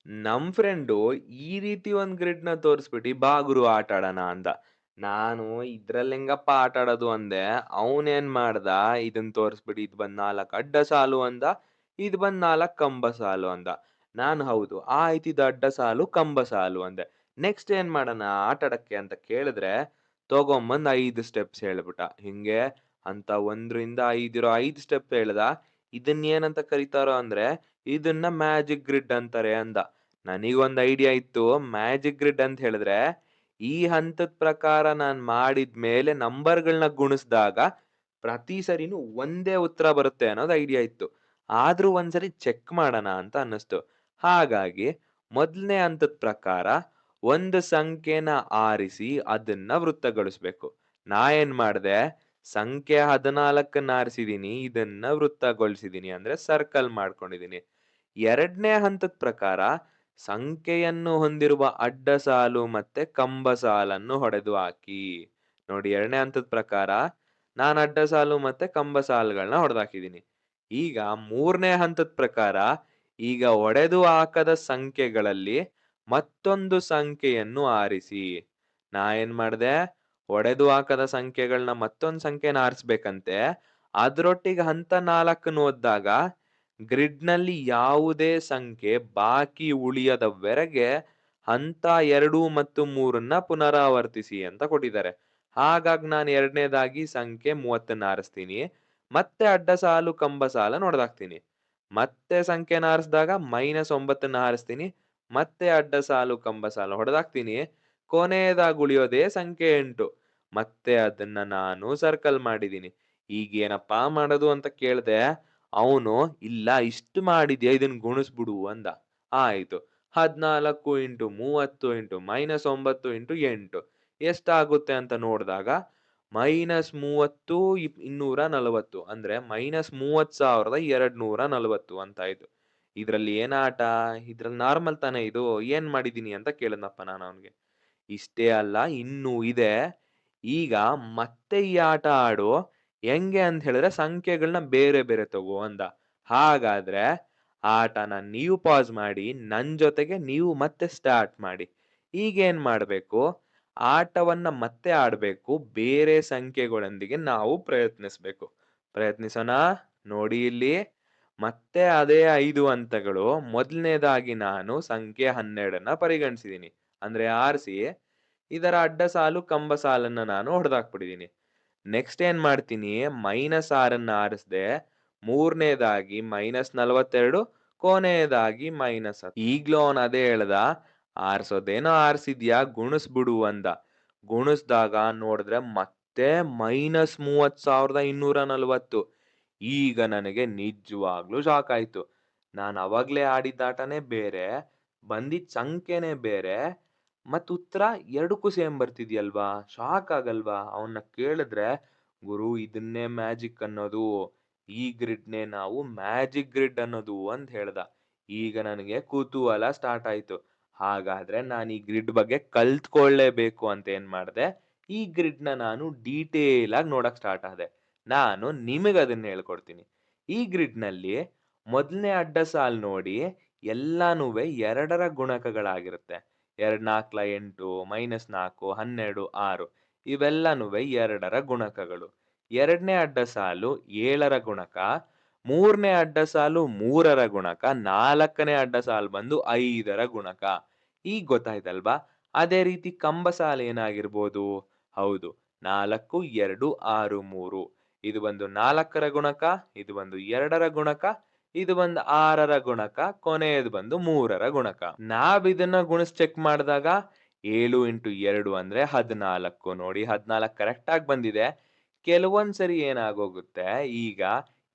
ನಮ್ ಫ್ರೆಂಡು ಈ ರೀತಿ ಒಂದ್ ಗ್ರಿಡ್‌ನ ತೋರಿಸ್ಬಿಟ್ಟು, "ಬಾ ಗುರು ಆಟ ಆಡೋಣ" ಅಂದ. ನಾನು ಇದ್ರಲ್ಲೆಂಗಪ್ಪ ಆಟ ಆಡೋದು ಅಂದೆ. ಅವನೇನ್ ಮಾಡ್ದ, ಇದನ್ ತೋರಿಸ್ಬಿಟ್ಟು ಇದ್ ಬಂದ್ 4 ಅಡ್ಡ ಸಾಲು ಅಂದ, ಇದ್ ಬಂದ್ 4 ಕಂಬ ಸಾಲು ಅಂದ. ನಾನು ಹೌದು, ಆಯ್ತು ಇದು ಅಡ್ಡ ಸಾಲು, ಕಂಬ ಸಾಲು ಅಂದೆ. ನೆಕ್ಸ್ಟ್ ಏನ್ ಮಾಡೋಣ ಆಟ ಆಡಕ್ಕೆ ಅಂತ ಕೇಳಿದ್ರೆ, ತಗೊಂಬಂದ್ 5 ಸ್ಟೆಪ್ಸ್ ಹೇಳ್ಬಿಟ್ಟ. ಹಿಂಗೆ ಅಂತ 1 ರಿಂದ 5 ಇರೋ 5 ಸ್ಟೆಪ್ ಹೇಳ್ದ. ಇದನ್ನೇನಂತ ಕರೀತಾರೋ ಅಂದ್ರೆ, ಇದನ್ನ ಮ್ಯಾಜಿಕ್ ಗ್ರಿಡ್ ಅಂತಾರೆ ಅಂದ. ನನಗೊಂದ್ ಐಡಿಯಾ ಇತ್ತು. ಮ್ಯಾಜಿಕ್ ಗ್ರಿಡ್ ಅಂತ ಹೇಳಿದ್ರೆ, ಈ ಹಂತದ ಪ್ರಕಾರ ನಾನ್ ಮಾಡಿದ್ಮೇಲೆ ನಂಬರ್‌ಗಳನ್ನ ಗುಣಿಸ್ದಾಗ ಪ್ರತಿ ಸರಿನೂ ಒಂದೇ ಉತ್ತರ ಬರುತ್ತೆ ಅನ್ನೋದು ಐಡಿಯಾ ಇತ್ತು. ಆದ್ರೂ ಒಂದ್ಸರಿ ಚೆಕ್ ಮಾಡೋಣ ಅಂತ ಅನ್ನಿಸ್ತು. ಹಾಗಾಗಿ ಮೊದಲನೇ ಹಂತದ ಪ್ರಕಾರ ಒಂದು ಸಂಖ್ಯೆನ ಆರಿಸಿ ಅದನ್ನ ವೃತ್ತಗೊಳಿಸ್ಬೇಕು. ನಾ ಏನ್ ಮಾಡ್ದೆ, ಸಂಖ್ಯೆ 14ನ್ನ ಆರಿಸಿದೀನಿ. ಇದನ್ನ ವೃತ್ತಗೊಳಿಸಿದೀನಿ. ಅಂದ್ರೆ ಸರ್ಕಲ್ ಮಾಡ್ಕೊಂಡಿದೀನಿ. 2ನೇ ಹಂತದ ಪ್ರಕಾರ ಸಂಖ್ಯೆಯನ್ನು ಹೊಂದಿರುವ ಅಡ್ಡ ಸಾಲು ಮತ್ತೆ ಕಂಬ ಸಾಲನ್ನು ಹೊಡೆದು ಹಾಕಿ. ನೋಡಿ 2ನೇ ಹಂತದ ಪ್ರಕಾರ ನಾನ್ ಅಡ್ಡ ಸಾಲು ಮತ್ತೆ ಕಂಬ ಸಾಲುಗಳನ್ನ ಹೊಡೆದಾಕಿದೀನಿ. ಈಗ 3ನೇ ಹಂತದ ಪ್ರಕಾರ ಈಗ ಹೊಡೆದು ಹಾಕದ ಸಂಖ್ಯೆಗಳಲ್ಲಿ ಮತ್ತೊಂದು ಸಂಖ್ಯೆಯನ್ನು ಆರಿಸಿ. ನಾ ಏನ್ ಮಾಡ್ದೆ, ಹೊಡೆದು ಹಾಕದ ಸಂಖ್ಯೆಗಳನ್ನ ಮತ್ತೊಂದ್ ಸಂಖ್ಯೆನ ಆರಿಸ್ಬೇಕಂತೆ. ಅದ್ರೊಟ್ಟಿಗೆ ಹಂತ 4ನ್ನ ಓದ್ದಾಗ ಗ್ರಿಡ್‌ನಲ್ಲಿ ಯಾವುದೇ ಸಂಖ್ಯೆ ಬಾಕಿ ಉಳಿಯದವರೆಗೆ ಹಂತ 2 ಮತ್ತು 3ನ್ನ ಪುನರಾವರ್ತಿಸಿ ಅಂತ ಕೊಟ್ಟಿದ್ದಾರೆ. ಹಾಗಾಗಿ ನಾನು 2ನೇದಾಗಿ ಸಂಖ್ಯೆ 30ನ್ನ ಆರಿಸ್ತೀನಿ. ಮತ್ತೆ ಅಡ್ಡ ಸಾಲು, ಕಂಬ ಸಾಲನ್ನ ಹೊಡೆದಾಕ್ತೀನಿ. ಮತ್ತೆ ಸಂಖ್ಯೆನ ಆರಿಸಿದಾಗ -9ನ್ನ ಆರಿಸ್ತೀನಿ. ಮತ್ತೆ ಅಡ್ಡ ಸಾಲು, ಕಂಬ ಸಾಲು ಹೊಡೆದಾಕ್ತೀನಿ. ಕೊನೆಯದಾಗಿ ಉಳಿಯೋದೇ ಸಂಖ್ಯೆ 8. ಮತ್ತೆ ಅದನ್ನ ನಾನು ಸರ್ಕಲ್ ಮಾಡಿದೀನಿ. ಈಗೇನಪ್ಪಾ ಮಾಡೋದು ಅಂತ ಕೇಳ್ದೆ, ಅವನು "ಇಲ್ಲ ಇಷ್ಟು ಮಾಡಿದ್ಯಾ ಇದನ್ ಗುಣಿಸ್ಬಿಡು" ಅಂದ. ಆಯ್ತು. 14 ಇಂಟು 30 ಇಂಟು -9 ಇಂಟು 8 ಎಷ್ಟಾಗುತ್ತೆ ಅಂತ ನೋಡ್ದಾಗ -30 240 ಅಂದ್ರೆ -30,240 ಅಂತಾಯ್ತು. ಇದ್ರಲ್ಲಿ ಏನ್ ಆಟ? ಇದ್ರಲ್ಲಿ ನಾರ್ಮಲ್ ತಾನೇ ಇದು? ಏನ್ ಮಾಡಿದೀನಿ ಅಂತ ಕೇಳಿದ್ನಪ್ಪ ನಾನು ಅವ್ನಿಗೆ. ಇಷ್ಟೇ ಅಲ್ಲ ಇನ್ನೂ ಇದೆ. ಈಗ ಮತ್ತೆ ಈ ಆಟ ಆಡು. ಹೆಂಗೆ ಅಂತ ಹೇಳಿದ್ರೆ ಸಂಖ್ಯೆಗಳನ್ನ ಬೇರೆ ಬೇರೆ ತಗೋ ಅಂದ. ಹಾಗಾದ್ರೆ ಆಟನ ನೀವು ಪಾಸ್ ಮಾಡಿ, ನನ್ ಜೊತೆಗೆ ನೀವು ಮತ್ತೆ ಸ್ಟಾರ್ಟ್ ಮಾಡಿ. ಈಗೇನ್ ಮಾಡ್ಬೇಕು? ಆಟವನ್ನ ಮತ್ತೆ ಆಡ್ಬೇಕು. ಬೇರೆ ಸಂಖ್ಯೆಗಳೊಂದಿಗೆ ನಾವು ಪ್ರಯತ್ನಿಸ್ಬೇಕು. ಪ್ರಯತ್ನಿಸೋಣ? ನೋಡಿ ಇಲ್ಲಿ. ಮತ್ತೆ ಅದೇ 5 ಹಂತಗಳು. ಮೊದಲನೇದಾಗಿ ನಾನು ಸಂಖ್ಯೆ 12ನ್ನ ಪರಿಗಣಿಸಿದೀನಿ. ಅಂದ್ರೆ ಆರಿಸಿ, ಇದರ ಅಡ್ಡ ಸಾಲು, ಕಂಬ ಸಾಲನ್ನ ನಾನು ಹೊಡೆದಾಕ್ಬಿಟ್ಟಿದೀನಿ. ನೆಕ್ಸ್ಟ್ ಏನ್ ಮಾಡ್ತೀನಿ, -6ನ್ನ ಆರಿಸ್ದೆ. ಮೂರನೇದಾಗಿ -42, ಕೊನೆಯದಾಗಿ -10. ಈಗ್ಲೂ ಅವನು ಅದೇ ಹೇಳ್ದ, ಆರ್ಸೋದೇನೋ ಆರ್ಸಿದ್ಯಾ ಗುಣಿಸ್ಬಿಡು ಅಂದ. ಗುಣಿಸ್ದಾಗ ನೋಡಿದ್ರೆ ಮತ್ತೆ -30,240. ಈಗ ನನಗೆ ನಿಜವಾಗ್ಲೂ ಶಾಕ್ ಆಯ್ತು. ನಾನು ಅವಾಗ್ಲೇ ಆಡಿದ್ದ ಆಟನೇ ಬೇರೆ, ಬಂದಿದ್ ಸಂಖ್ಯೆನೇ ಬೇರೆ, ಮತ್ ಉತ್ತರ ಎರಡಕ್ಕೂ ಸೇಮ್ ಬರ್ತಿದ್ಯಲ್ವಾ? ಶಾಕ್ ಆಗಲ್ವಾ? ಅವನ್ನ ಕೇಳಿದ್ರೆ, "ಗುರು ಇದನ್ನೇ ಮ್ಯಾಜಿಕ್ ಅನ್ನೋದು. ಈ ಗ್ರಿಡ್‌ನೇ ನಾವು ಮ್ಯಾಜಿಕ್ ಗ್ರಿಡ್ ಅನ್ನೋದು" ಅಂತ ಹೇಳ್ದ. ಈಗ ನನಗೆ ಕುತೂಹಲ ಸ್ಟಾರ್ಟ್ ಆಯ್ತು. ಹಾಗಾದ್ರೆ ನಾನು ಈ ಗ್ರಿಡ್ ಬಗ್ಗೆ ಕಲ್ತ್ಕೊಳ್ಳೇಬೇಕು ಅಂತ ಏನ್ ಮಾಡ್ದೆ, ಈ ಗ್ರಿಡ್‌ನ ನಾನು ಡೀಟೇಲ್ ಆಗಿ ನೋಡಕ್ ಸ್ಟಾರ್ಟ್ ಆದೆ. ನಾನು ನಿಮಗದನ್ನ ಹೇಳ್ಕೊಡ್ತೀನಿ. ಈ ಗ್ರಿಡ್‌ನಲ್ಲಿ ಮೊದಲನೇ ಅಡ್ಡ ಸಾಲು ನೋಡಿ, ಎಲ್ಲಾನುವೆ 2ರ ಗುಣಕಗಳಾಗಿರುತ್ತೆ. 2 4 8, -4, 12, 6 ಇವೆಲ್ಲನುವೆ 2ರ ಗುಣಕಗಳು. 2ನೇ ಅಡ್ಡ ಸಾಲು 7ರ ಗುಣಕ, 3ನೇ ಅಡ್ಡ ಸಾಲು 3ರ ಗುಣಕ, 4ನೇ ಅಡ್ಡ ಸಾಲು ಬಂದು 5ರ ಗುಣಕ. ಈಗ ಗೊತ್ತಾಯ್ತಲ್ವಾ? ಅದೇ ರೀತಿ ಕಂಬ ಸಾಲು ಏನಾಗಿರ್ಬೋದು? ಹೌದು, 4, 2, 6, 3 ಇದು ಬಂದು 4ರ ಗುಣಕ, ಇದು ಬಂದು 2ರ ಗುಣಕ, ಇದು ಬಂದು 6ರ ಗುಣಕ, ಕೊನೆಯದು ಬಂದು 3ರ ಗುಣಕ. ನಾವಿದನ್ನ ಗುಣಿಸಿ ಚೆಕ್ ಮಾಡಿದಾಗ 7 ಇಂಟು 2 ಅಂದ್ರೆ 14. ನೋಡಿ 14 ಕರೆಕ್ಟ್ ಆಗಿ ಬಂದಿದೆ. ಕೆಲವೊಂದ್ ಸರಿ ಏನಾಗೋಗುತ್ತೆ, ಈಗ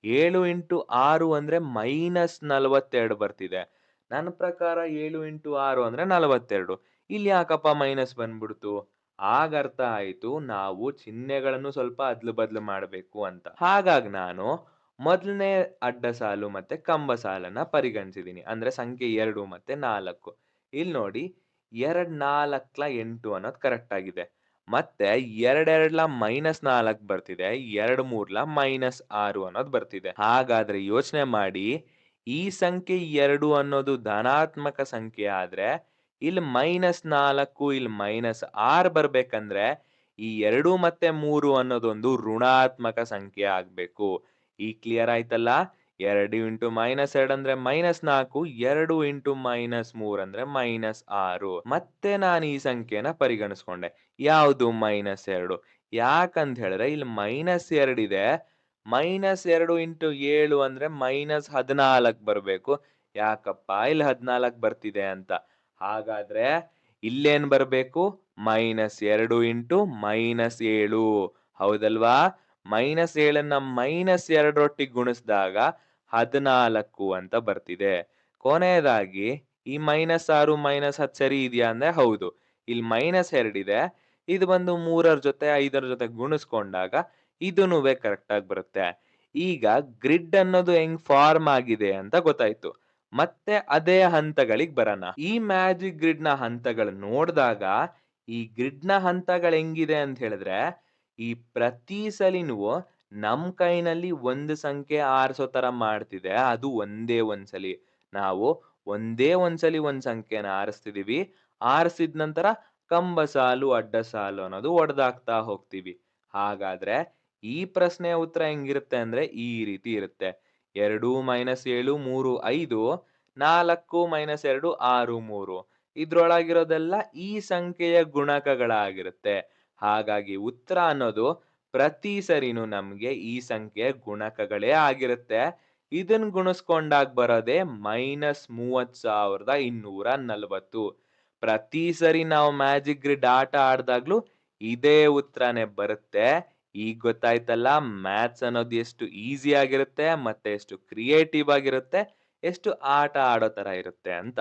7 ಇಂಟು 6 ಅಂದ್ರೆ -42 ಬರ್ತಿದೆ. ನನ್ನ ಪ್ರಕಾರ 7 ಇಂಟು 6 ಅಂದ್ರೆ 42. ಇಲ್ಲಿ ಯಾಕಪ್ಪ ಮೈನಸ್ ಬಂದ್ಬಿಡ್ತು? ಆಗ ಅರ್ಥ ಆಯ್ತು ನಾವು ಚಿಹ್ನೆಗಳನ್ನು ಸ್ವಲ್ಪ ಅದ್ಲು ಬದ್ಲು ಮಾಡ್ಬೇಕು ಅಂತ. ಹಾಗಾಗಿ ನಾನು ಮೊದಲನೇ ಅಡ್ಡ ಸಾಲು ಮತ್ತೆ ಕಂಬ ಸಾಲನ್ನ ಪರಿಗಣಿಸಿದೀನಿ. ಅಂದ್ರೆ ಸಂಖ್ಯೆ 2 ಮತ್ತೆ 4. ಇಲ್ಲಿ ನೋಡಿ 2 4 8 ಅನ್ನೋದು ಕರೆಕ್ಟ್ ಆಗಿದೆ. ಮತ್ತೆ 2 2 -4 ಬರ್ತಿದೆ. 2 3 -6 ಅನ್ನೋದು ಬರ್ತಿದೆ. ಹಾಗಾದ್ರೆ ಯೋಚನೆ ಮಾಡಿ, ಈ ಸಂಖ್ಯೆ 2 ಅನ್ನೋದು ಧನಾತ್ಮಕ ಸಂಖ್ಯೆ ಆದ್ರೆ, ಇಲ್ಲಿ -4 ಇಲ್ಲಿ -6 ಬರ್ಬೇಕಂದ್ರೆ, ಈ 2 ಮತ್ತೆ 3 ಅನ್ನೋದೊಂದು ಋಣಾತ್ಮಕ ಸಂಖ್ಯೆ ಆಗ್ಬೇಕು. ಈಗ ಕ್ಲಿಯರ್ ಆಯ್ತಲ್ಲ? 2 ಇಂಟು -2 ಅಂದ್ರೆ -4, 2 ಇಂಟು -3 ಅಂದ್ರೆ -6. ಮತ್ತೆ ನಾನು ಈ ಸಂಖ್ಯೆನ ಪರಿಗಣಿಸ್ಕೊಂಡೆ. ಯಾವುದು -2? ಯಾಕಂತ ಹೇಳಿದ್ರೆ ಇಲ್ಲಿ -2 ಇದೆ. -2 ಇಂಟು 7 ಅಂದ್ರೆ -14 ಬರ್ಬೇಕು. ಯಾಕಪ್ಪ ಇಲ್ಲಿ 14 ಬರ್ತಿದೆ ಅಂತ. ಹಾಗಾದ್ರೆ ಇಲ್ಲೇನ್ ಬರ್ಬೇಕು? -2 ಇಂಟು -7 ಹೌದಲ್ವಾ? -7ನ್ನ -2 ರೊಟ್ಟಿಗೆ ಗುಣಿಸಿದಾಗ 14 ಅಂತ ಬರ್ತಿದೆ. ಕೊನೆಯದಾಗಿ ಈ -6 -10 ಸರಿ ಇದೆಯಾ ಅಂದ್ರೆ ಹೌದು. ಇಲ್ಲಿ -2 ಇದೆ. ಇದು ಬಂದು 3 ಜೊತೆ 5 ಜೊತೆ ಗುಣಿಸ್ಕೊಂಡಾಗ ಇದೂನುವೆ ಕರೆಕ್ಟ್ ಆಗಿ ಬರುತ್ತೆ. ಈಗ ಗ್ರಿಡ್ ಅನ್ನೋದು ಹೆಂಗ್ ಫಾರ್ಮ್ ಆಗಿದೆ ಅಂತ ಗೊತ್ತಾಯ್ತು. ಮತ್ತೆ ಅದೇ ಹಂತಗಳಿಗೆ ಬರೋಣ. ಈ ಮ್ಯಾಜಿಕ್ ಗ್ರಿಡ್‌ನ ಹಂತಗಳು ನೋಡ್ದಾಗ, ಈ ಗ್ರಿಡ್‌ನ ಹಂತಗಳು ಹೆಂಗಿದೆ ಅಂತ ಹೇಳಿದ್ರೆ, ಈ ಪ್ರತಿ ಸಲಿನೂ ನಮ್ ಕೈನಲ್ಲಿ ಒಂದು ಸಂಖ್ಯೆ ಆರ್ಸೋ ತರ ಮಾಡ್ತಿದೆ. ಅದು ಒಂದೇ ಒಂದ್ ಸಲಿ. ನಾವು ಒಂದೇ ಒಂದ್ ಸಲಿ ಒಂದ್ ಸಂಖ್ಯೆನ ಆರಿಸ್ತಿದೀವಿ. ಆರಿಸಿದ ನಂತರ ಕಂಬ ಸಾಲು, ಅಡ್ಡ ಸಾಲು ಅನ್ನೋದು ಒಡೆದಾಕ್ತಾ ಹೋಗ್ತೀವಿ. ಹಾಗಾದ್ರೆ ಈ ಪ್ರಶ್ನೆಯ ಉತ್ತರ ಹೆಂಗಿರುತ್ತೆ ಅಂದ್ರೆ ಈ ರೀತಿ ಇರುತ್ತೆ. 2 - 7 3 5 4 - 2 6 3 ಇದ್ರೊಳಗಿರೋದೆಲ್ಲ ಈ ಸಂಖ್ಯೆಯ ಗುಣಕಗಳಾಗಿರುತ್ತೆ. ಹಾಗಾಗಿ ಉತ್ತರ ಅನ್ನೋದು ಪ್ರತಿ ಸರಿನೂ ನಮ್ಗೆ ಈ ಸಂಖ್ಯೆಯ ಗುಣಕಗಳೇ ಆಗಿರುತ್ತೆ. ಇದನ್ ಗುಣಿಸ್ಕೊಂಡಾಗ್ ಬರೋದೇ -30,240. ಪ್ರತಿ ಸರಿ ನಾವು ಮ್ಯಾಜಿಕ್ ಗ್ರಿಡ್ ಆಟ ಆಡ್ದಾಗ್ಲೂ ಇದೇ ಉತ್ತರನೇ ಬರುತ್ತೆ. ಈಗ ಗೊತ್ತಾಯ್ತಲ್ಲ ಮ್ಯಾಥ್ಸ್ ಅನ್ನೋದು ಎಷ್ಟು ಈಸಿ ಆಗಿರುತ್ತೆ ಮತ್ತೆ ಎಷ್ಟು ಕ್ರಿಯೇಟಿವ್ ಆಗಿರುತ್ತೆ, ಎಷ್ಟು ಆಟ ಆಡೋ ತರ ಇರುತ್ತೆ ಅಂತ.